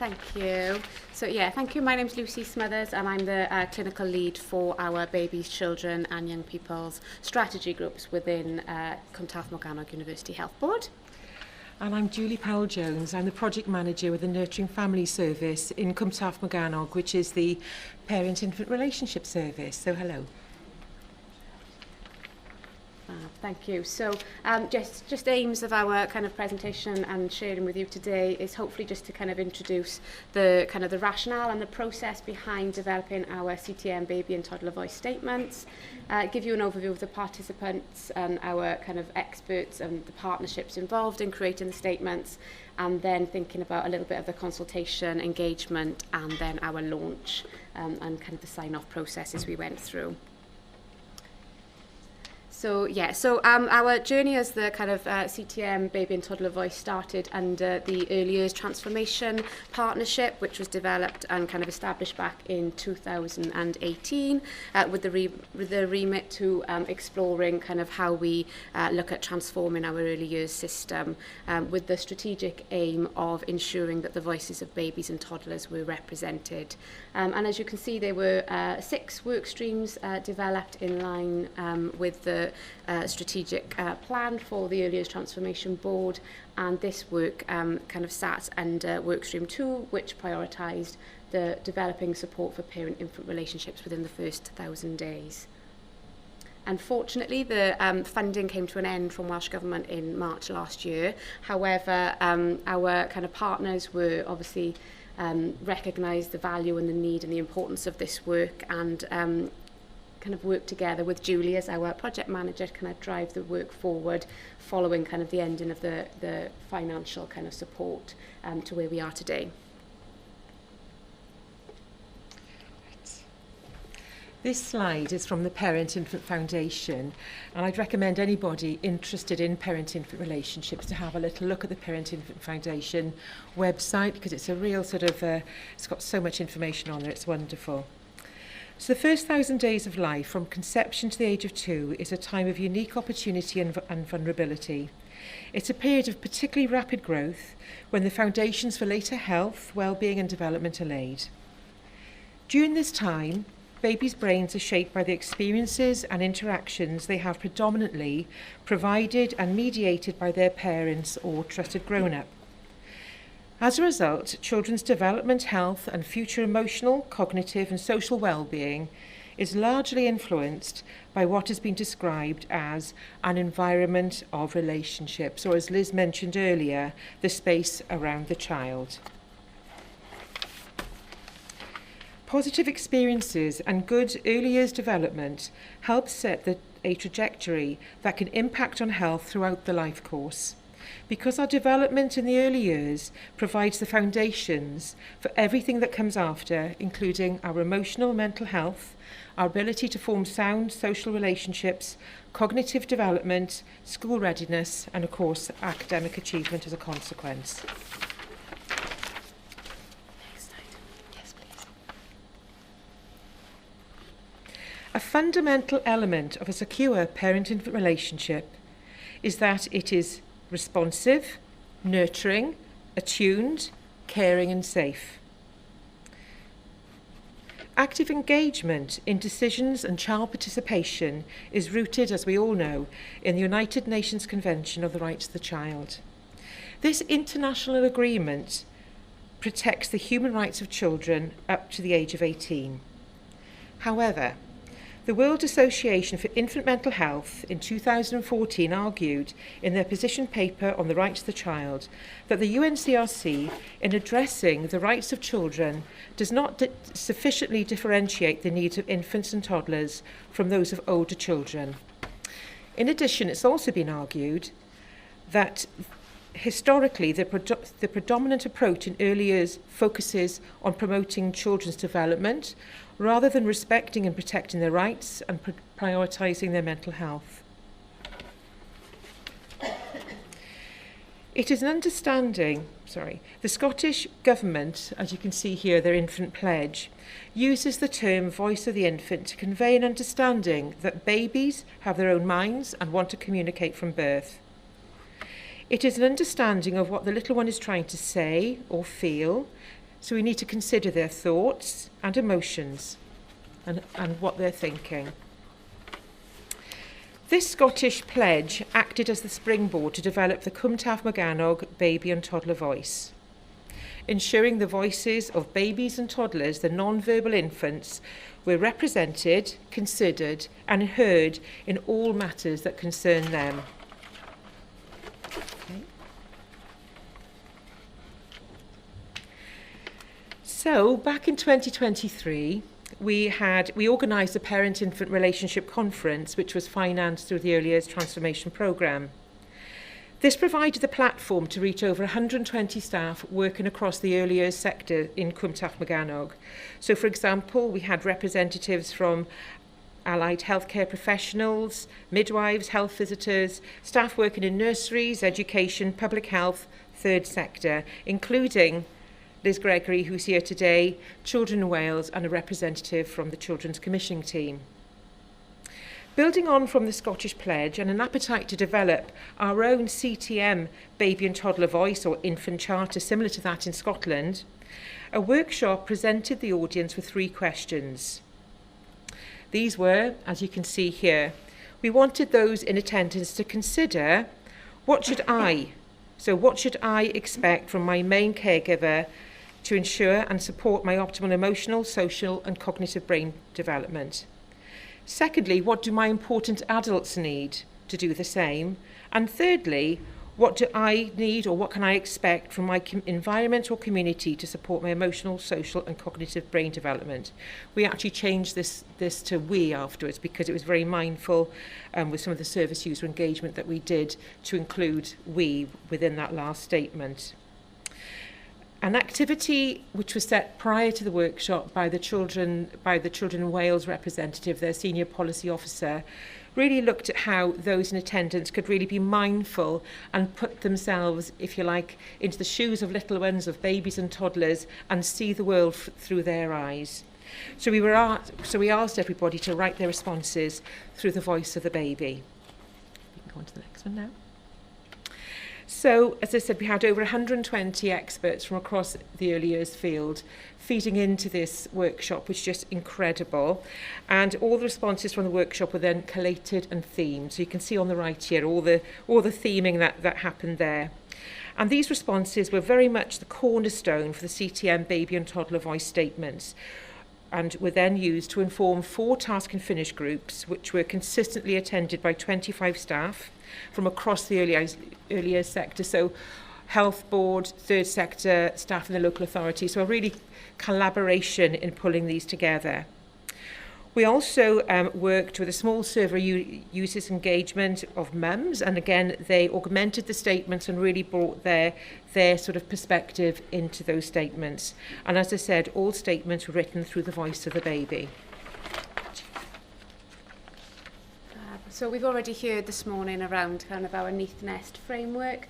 Thank you. So yeah, thank you. My name's Lucy Smothers and I'm the clinical lead for our babies, children and young people's strategy groups within Cardiff University Health Board. And I'm Julie Powell Jones. I'm the project manager with the Nurturing Family Service in Cardiff, which is the parent-infant relationship service. So hello. Thank you. So just aims of our kind of presentation and sharing with you today is hopefully just to kind of introduce the rationale and the process behind developing our CTM baby and toddler voice statements, give you an overview of the participants and our kind of experts and the partnerships involved in creating the statements, and then thinking about a little bit of the consultation, engagement, and then our launch and kind of the sign-off processes we went through. So our journey as the kind of CTM Baby and Toddler Voice started under the Early Years Transformation Partnership, which was developed and kind of established back in 2018 with the remit to exploring kind of how we look at transforming our early years system with the strategic aim of ensuring that the voices of babies and toddlers were represented. And as you can see, there were 6 work streams developed in line with the strategic plan for the Early Years Transformation Board, and this work kind of sat under work stream 2, which prioritised the developing support for parent-infant relationships within the first 1,000 days. Unfortunately, the funding came to an end from Welsh Government in March last year. However, our kind of partners were obviously recognised the value and the need and the importance of this work, and kind of work together with Julie as our project manager to kind of drive the work forward following kind of the ending of the financial kind of support to where we are today. This slide is from the Parent-Infant Foundation, and I'd recommend anybody interested in parent-infant relationships to have a little look at the Parent-Infant Foundation website, because it's a real sort of, it's got so much information on there, it's wonderful. So the first 1,000 days of life, from conception to the age of 2, is a time of unique opportunity and vulnerability. It's a period of particularly rapid growth when the foundations for later health, well-being and development are laid. During this time, babies' brains are shaped by the experiences and interactions they have predominantly provided and mediated by their parents or trusted grown-up. As a result, children's development, health and future emotional, cognitive and social well-being is largely influenced by what has been described as an environment of relationships, or as Liz mentioned earlier, the space around the child. Positive experiences and good early years development help set a trajectory that can impact on health throughout the life course. Because our development in the early years provides the foundations for everything that comes after, including our emotional, mental health, our ability to form sound social relationships, cognitive development, school readiness, and of course, academic achievement as a consequence. Next slide. Yes, please. A fundamental element of a secure parent-infant relationship is that it is responsive, nurturing, attuned, caring and safe. Active engagement in decisions and child participation is rooted, as we all know, in the United Nations Convention of the Rights of the Child. This international agreement protects the human rights of children up to the age of 18. However, the World Association for Infant Mental Health in 2014 argued in their position paper on the rights of the child that the UNCRC, in addressing the rights of children, does not sufficiently differentiate the needs of infants and toddlers from those of older children. In addition, it's also been argued that historically, the predominant approach in early years focuses on promoting children's development rather than respecting and protecting their rights and prioritising their mental health. It is an understanding, the Scottish Government, as you can see here, their infant pledge, uses the term voice of the infant to convey an understanding that babies have their own minds and want to communicate from birth. It is an understanding of what the little one is trying to say or feel, So we need to consider their thoughts and emotions and what they're thinking. This Scottish pledge acted as the springboard to develop the Cumtaf Maganog baby and toddler voice, ensuring the voices of babies and toddlers, the non-verbal infants, were represented, considered and heard in all matters that concern them. Okay. So, back in 2023, we organised a Parent-Infant Relationship Conference, which was financed through the Early Years Transformation Programme. This provided the platform to reach over 120 staff working across the early years sector in Cumtaf Maganog. So, for example, we had representatives from allied healthcare professionals, midwives, health visitors, staff working in nurseries, education, public health, third sector, including Liz Gregory, who's here today, Children in Wales, and a representative from the Children's Commissioning team. Building on from the Scottish Pledge and an appetite to develop our own CTM baby and toddler voice or infant charter similar to that in Scotland, a workshop presented the audience with 3 questions. These were, as you can see here, we wanted those in attendance to consider what should I expect from my main caregiver to ensure and support my optimal emotional, social and cognitive brain development. Secondly, what do my important adults need to do the same? And thirdly, what do I need or what can I expect from my environment or community to support my emotional, social and cognitive brain development? We actually changed this to we afterwards because it was very mindful with some of the service user engagement that we did to include we within that last statement. An activity which was set prior to the workshop by the Children in Wales representative, their senior policy officer, really looked at how those in attendance could really be mindful and put themselves, if you like, into the shoes of little ones, of babies and toddlers, and see the world through their eyes. So we asked everybody to write their responses through the voice of the baby. We can go on to the next one now. So, as I said, we had over 120 experts from across the early years field feeding into this workshop, which is just incredible. And all the responses from the workshop were then collated and themed. So you can see on the right here all the theming that happened there. And these responses were very much the cornerstone for the CTM baby and toddler voice statements, and were then used to inform 4 task and finish groups, which were consistently attended by 25 staff from across the early years sector, so health board, third sector, staff in the local authority, so a really collaboration in pulling these together. We also worked with a small server users engagement of mums, and again they augmented the statements and really brought their sort of perspective into those statements. And as I said, all statements were written through the voice of the baby. So we've already heard this morning around kind of our Neath Nest framework.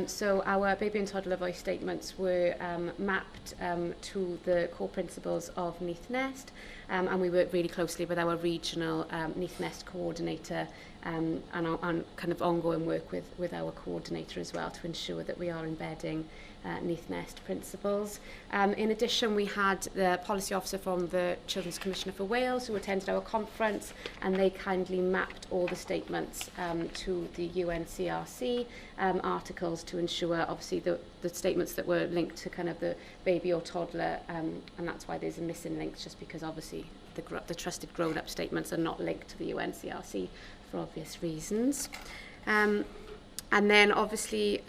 So our baby and toddler voice statements were mapped to the core principles of Neath Nest, and we worked really closely with our regional Neath Nest coordinator and kind of ongoing work with our coordinator as well to ensure that we are embedding Neath Nest principles. In addition, we had the policy officer from the Children's Commissioner for Wales who attended our conference, and they kindly mapped all the statements to the UNCRC articles to ensure obviously the statements that were linked to kind of the baby or toddler, and that's why there's a missing links, just because obviously the trusted grown-up statements are not linked to the UNCRC for obvious reasons. And then obviously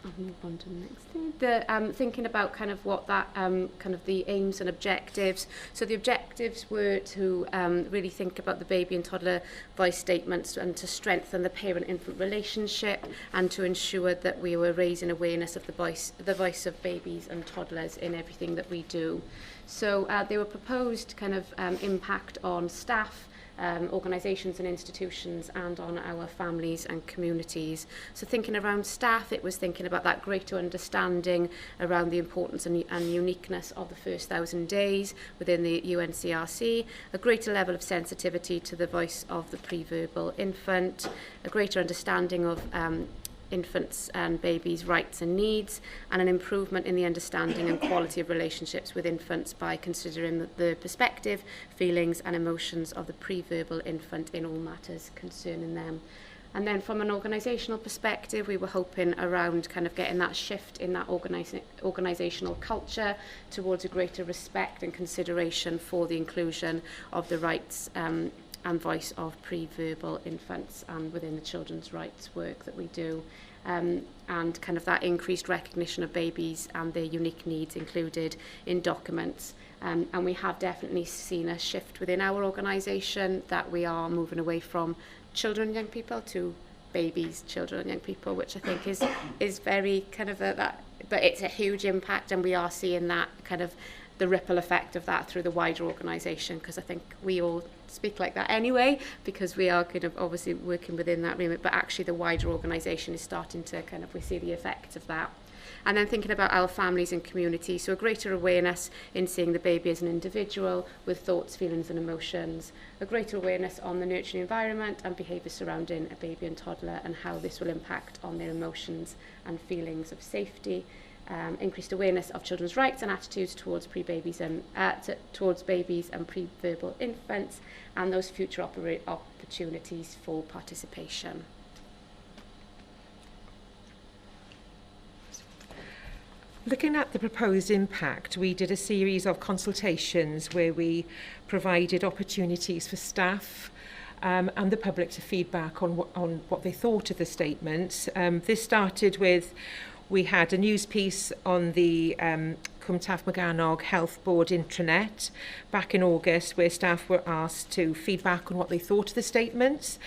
I'll move on to the next thing. Thinking about kind of what that kind of the aims and objectives. So the objectives were to really think about the baby and toddler voice statements and to strengthen the parent-infant relationship and to ensure that we were raising awareness of the voice of babies and toddlers in everything that we do. So they were proposed kind of impact on staff, organisations and institutions, and on our families and communities. So thinking around staff, it was thinking about that greater understanding around the importance and uniqueness of the first 1,000 days within the UNCRC, a greater level of sensitivity to the voice of the pre-verbal infant, a greater understanding of infants and babies' rights and needs, and an improvement in the understanding and quality of relationships with infants by considering the perspective, feelings and emotions of the pre-verbal infant in all matters concerning them. And then from an organisational perspective, we were hoping around kind of getting that shift in that organisational culture towards a greater respect and consideration for the inclusion of the rights and voice of pre-verbal infants and within the children's rights work that we do. And kind of that increased recognition of babies and their unique needs included in documents. And we have definitely seen a shift within our organisation that we are moving away from children and young people to babies, children and young people, which I think is very kind of that, but it's a huge impact, and we are seeing that kind of the ripple effect of that through the wider organisation, because I think we all speak like that anyway, because we are kind of obviously working within that remit, but actually the wider organisation is starting to kind of, we see the effects of that. And then thinking about our families and community, so a greater awareness in seeing the baby as an individual with thoughts, feelings and emotions, a greater awareness on the nurturing environment and behaviours surrounding a baby and toddler and how this will impact on their emotions and feelings of safety, increased awareness of children's rights and attitudes towards babies and pre-verbal infants, and those future opportunities for participation. Looking at the proposed impact, we did a series of consultations where we provided opportunities for staff and the public to feedback on what they thought of the statements. This started with, we had a news piece on the Cwmtaf Morgannwg Health Board intranet back in August, where staff were asked to feedback on what they thought of the statements.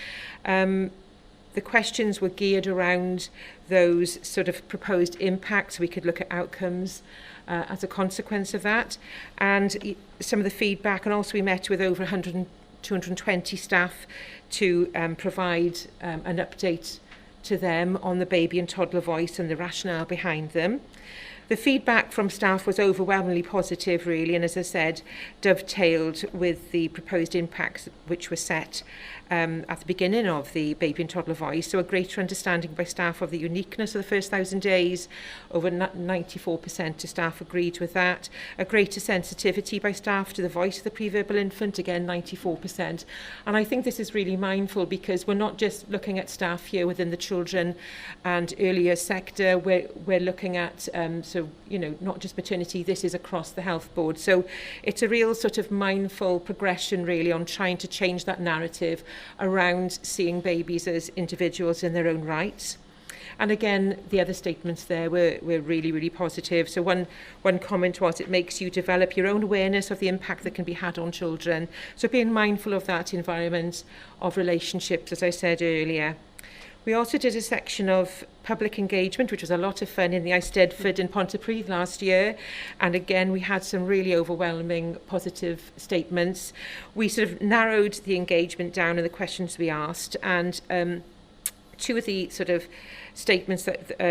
The questions were geared around those sort of proposed impacts. We could look at outcomes as a consequence of that. And some of the feedback, and also we met with over 220 staff to provide an update to them on the baby and toddler voice and the rationale behind them. The feedback from staff was overwhelmingly positive, really, and as I said, dovetailed with the proposed impacts which were set at the beginning of the baby and toddler voice. So a greater understanding by staff of the uniqueness of the first 1,000 days, over 94% of staff agreed with that. A greater sensitivity by staff to the voice of the pre-verbal infant, again 94%. And I think this is really mindful, because we're not just looking at staff here within the children and earlier sector, we're looking at so, you know, not just maternity, this is across the health board. So it's a real sort of mindful progression, really, on trying to change that narrative around seeing babies as individuals in their own rights. And again, the other statements there were really, really positive. So one comment was, it makes you develop your own awareness of the impact that can be had on children. So being mindful of that environment of relationships, as I said earlier. We also did a section of public engagement, which was a lot of fun, in the Eisteddfod in Pontypridd last year. And again, we had some really overwhelming positive statements. We sort of narrowed the engagement down in the questions we asked. And two of the sort of statements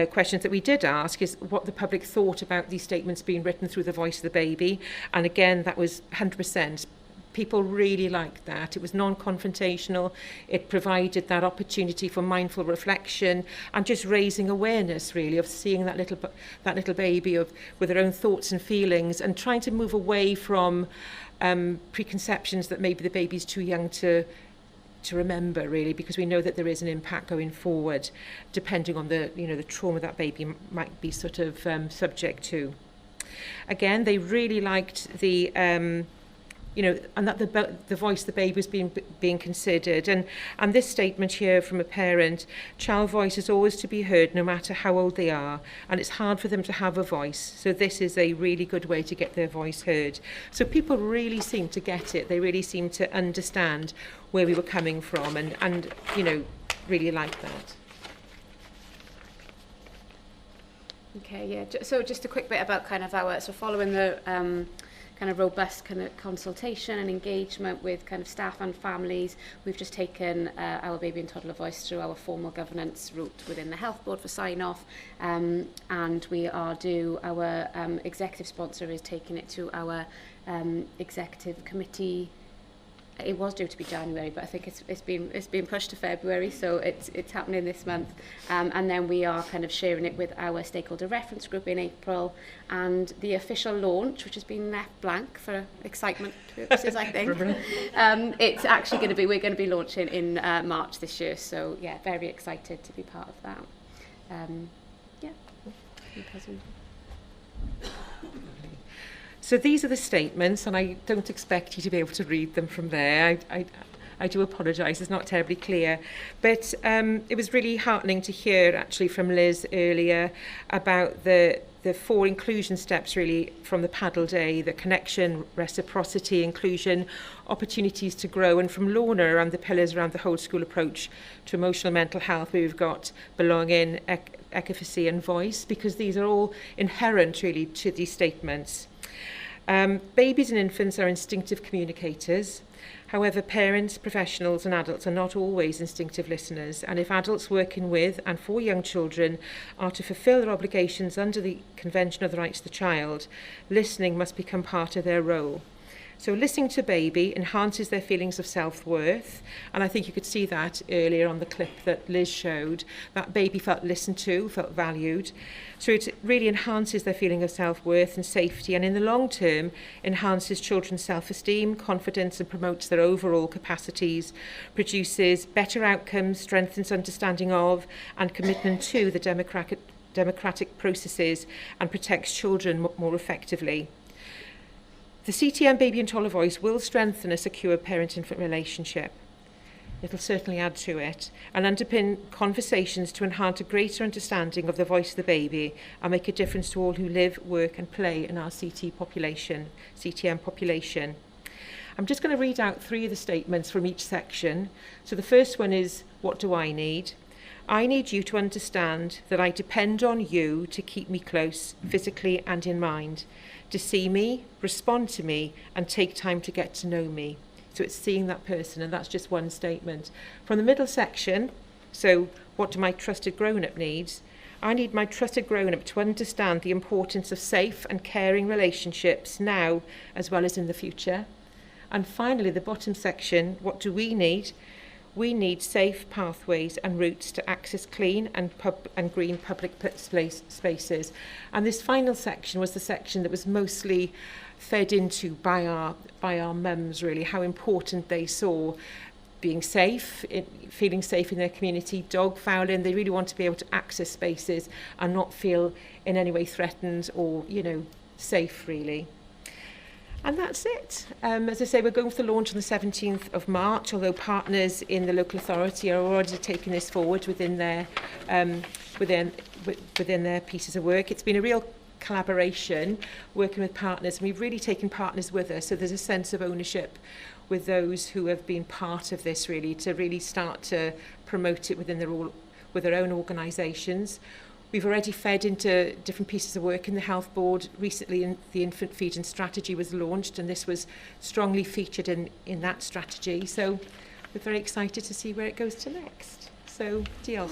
questions that we did ask is what the public thought about these statements being written through the voice of the baby. And again, that was 100%. People really liked that. It was non-confrontational. It provided that opportunity for mindful reflection and just raising awareness, really, of seeing that little baby with their own thoughts and feelings, and trying to move away from preconceptions that maybe the baby's too young to remember, really, because we know that there is an impact going forward, depending on the trauma that baby might be sort of subject to. Again, they really liked the and that the voice of the baby was being considered. And this statement here from a parent, child voice is always to be heard no matter how old they are, and it's hard for them to have a voice. So this is a really good way to get their voice heard. So people really seem to get it. They really seem to understand where we were coming from and really like that. Okay, yeah. So just a quick bit about kind of following the kind of robust kind of consultation and engagement with kind of staff and families, we've just taken our baby and toddler voice through our formal governance route within the health board for sign-off, and we are our executive sponsor is taking it to our executive committee it was due to be January, but I think it's been pushed to February, so it's happening this month. And then we are kind of sharing it with our stakeholder reference group in April, and the official launch, which has been left blank for excitement purposes, I think. It's actually going to be, we're going to be launching in March this year, so yeah, very excited to be part of that. Yeah. So these are the statements, and I don't expect you to be able to read them from there. I do apologise, it's not terribly clear. But it was really heartening to hear, actually, from Liz earlier about the 4 inclusion steps, really, from the Paddle Day: the connection, reciprocity, inclusion, opportunities to grow, and from Lorna around the pillars around the whole school approach to emotional mental health, where we've got belonging, efficacy and voice, because these are all inherent, really, to these statements. Babies and infants are instinctive communicators. However, parents, professionals and adults are not always instinctive listeners, and if adults working with and for young children are to fulfil their obligations under the Convention of the Rights of the Child, listening must become part of their role. So listening to baby enhances their feelings of self-worth, and I think you could see that earlier on the clip that Liz showed, that baby felt listened to, felt valued. So it really enhances their feeling of self-worth and safety, and in the long term enhances children's self-esteem, confidence, and promotes their overall capacities, produces better outcomes, strengthens understanding of and commitment to the democratic processes, and protects children more effectively. The CTM Baby and Toddler Voice will strengthen a secure parent-infant relationship. It'll certainly add to it, and underpin conversations to enhance a greater understanding of the voice of the baby and make a difference to all who live, work and play in our CTM population. I'm just going to read out 3 of the statements from each section. So the first one is, what do I need? I need you to understand that I depend on you to keep me close, physically and in mind, to see me, respond to me, and take time to get to know me. So it's seeing that person, and that's just one statement. From the middle section, so what do my trusted grown-up need? I need my trusted grown-up to understand the importance of safe and caring relationships now as well as in the future. And finally, the bottom section, what do we need? We need safe pathways and routes to access clean and green public spaces. And this final section was the section that was mostly fed into by our mums, really, how important they saw being safe, feeling safe in their community, dog fouling. They really want to be able to access spaces and not feel in any way threatened or, safe, really. And that's it. As I say, we're going for the launch on the 17th of March, although partners in the local authority are already taking this forward within their pieces of work. It's been a real collaboration, working with partners, and we've really taken partners with us, so there's a sense of ownership with those who have been part of this, really, to really start to promote it within their own organisations. We've already fed into different pieces of work in the Health Board. Recently, the Infant Feeding Strategy was launched, and this was strongly featured in that strategy. So we're very excited to see where it goes to next. So, diolch.